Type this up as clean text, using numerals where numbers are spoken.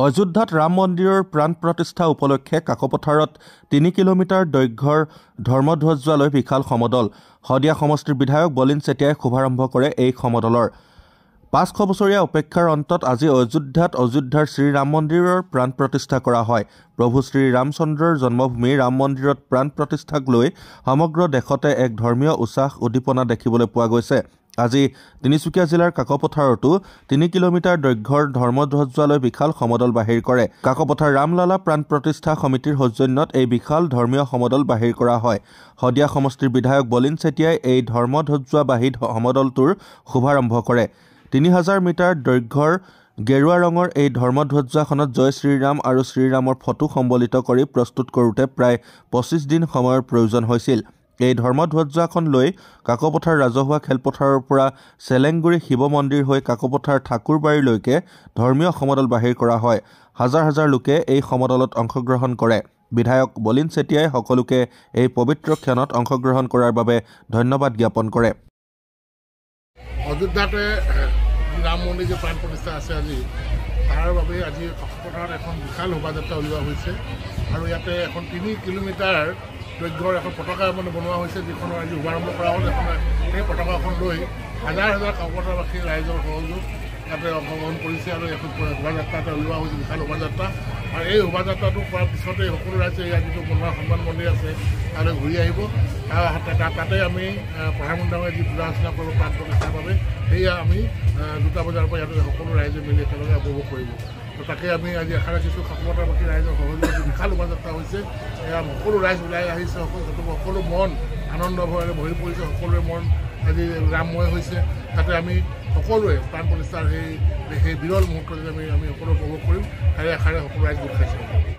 অযোধ্যাত ৰাম মন্দিৰৰ প্ৰাণ প্ৰতিষ্ঠা উপলক্ষে কাকপথাৰত ৩ কিলোমিটাৰ দৈৰ্ঘ্যৰ ধৰ্মধ্বজালৈ বিশাল সমদল শদিয়া সমষ্টিৰ বিধায়ক বলিন চেতিয়াই শুভাৰম্ভ কৰে। এই সমদলৰ ৫০০ বছৰীয়া অপেক্ষাৰ অন্তত আজি অযোধ্যাৰ শ্ৰীৰাম মন্দিৰৰ প্ৰাণ প্ৰতিষ্ঠা কৰা হয়। প্ৰভু শ্ৰীৰামচন্দ্ৰৰ জন্মভূমি ৰাম মন্দিৰত প্ৰাণ প্ৰতিষ্ঠাক লৈ সমগ্ৰ দেশতে এক ধৰ্মীয় উৎসাহ উদ্দীপনা দেখিবলৈ পোৱা গৈছে। আজি তিনিচুকীয়া জিলাৰ কাকপথাৰতো ৩ কিলোমিটাৰ দৈৰ্ঘ্যৰ ধৰ্মধ্বজালৈ বিশাল সমদল বাহিৰ কৰে। কাকপথাৰ ৰামলালা প্ৰাণ প্ৰতিষ্ঠা সমিতিৰ সৌজন্যত এই বিশাল ধৰ্মীয় সমদল বাহিৰ কৰা হয়। শদিয়া সমষ্টিৰ বিধায়ক বলিন চেতিয়াই এই ধৰ্মধ্বজাবাহী সমদলটোৰ শুভাৰম্ভ কৰে। ৩০০০ মিটাৰ দৈৰ্ঘ্যৰ গেৰুৱা ৰঙৰ এই ধৰ্মধ্বজাখনত জয় শ্ৰীৰাম আৰু শ্ৰীৰামৰ ফটো সম্বলিত কৰি প্ৰস্তুত কৰোঁতে প্ৰায় ২৫ দিন সময়ৰ প্ৰয়োজন হৈছিল। এই ধৰ্মধ্বজাখন লৈ কাকপথাৰ ৰাজহুৱা খেলপথাৰৰ পৰা চেলেংগুৰি শিৱ মন্দিৰ হৈ কাকপথাৰ ঠাকুৰবাৰীলৈকে ধৰ্মীয় সমদল বাহিৰ কৰা হয়। হাজাৰ হাজাৰ লোকে এই সমদলত অংশগ্ৰহণ কৰে। বিধায়ক বলিন চেতিয়াই সকলোকে এই পবিত্ৰ ক্ষণত অংশগ্ৰহণ কৰাৰ বাবে ধন্যবাদ জ্ঞাপন কৰে। অযোধ্যাতে ৰাম মন্দিৰ যে প্ৰাণ প্ৰতিষ্ঠা আছে আজি, তাৰ বাবে আজি কাকপথাৰত এখন বিশাল শোভাযাত্ৰা উলিওৱা হৈছে আৰু ইয়াতে এখন ৩ কিলোমিটাৰ দৈৰ্ঘ্যৰ এখন পতাকা বনোৱা হৈছে, যিখনৰ আজি শুভাৰম্ভ কৰা হ'ল। সেই পতাকাখন লৈ হাজাৰ হাজাৰ কাকপথাৰবাসী ৰাইজৰ সহযোগ ইয়াতে অংশগ্ৰহণ কৰিছে আৰু এখন শোভাযাত্ৰা এটা উলিওৱা হৈছে, বিশাল শোভাযাত্ৰা। আৰু এই শোভাযাত্ৰাটো কৰাৰ পিছতে সকলো ৰাইজে ইয়াত যিটো বনোৱা হনুমান মন্দিৰ আছে তালৈ ঘূৰি আহিব। তাতে আমি প্ৰধানমন্ত্ৰীয়ে যি পূজা অৰ্চনা কৰিব প্ৰাণ প্ৰতিষ্ঠাৰ বাবে, সেয়া আমি ২টা বজাৰ পৰা ইয়াতে সকলো ৰাইজে মিলি একেলগে উপভোগ কৰিব। তাকে আমি আজি আশা ৰাখিছোঁ কাকপথাৰবাসী ৰাইজৰ সহযোগত যি বিশাল শোভাযাত্ৰা হৈছে, এয়া সকলো ৰাইজ ওলাই আহিছে, সকলো মন আনন্দ ভৰেৰে ভৰি পৰিছে, সকলোৰে মন আজি ৰামময় হৈছে। তাতে আমি সকলোৱে প্ৰাণ প্ৰতিষ্ঠাৰ সেই বিৰল মুহূৰ্তত আমি সকলো উপভোগ কৰিম। শাৰে শাৰে সকলো ৰাইজ গোট খাইছে।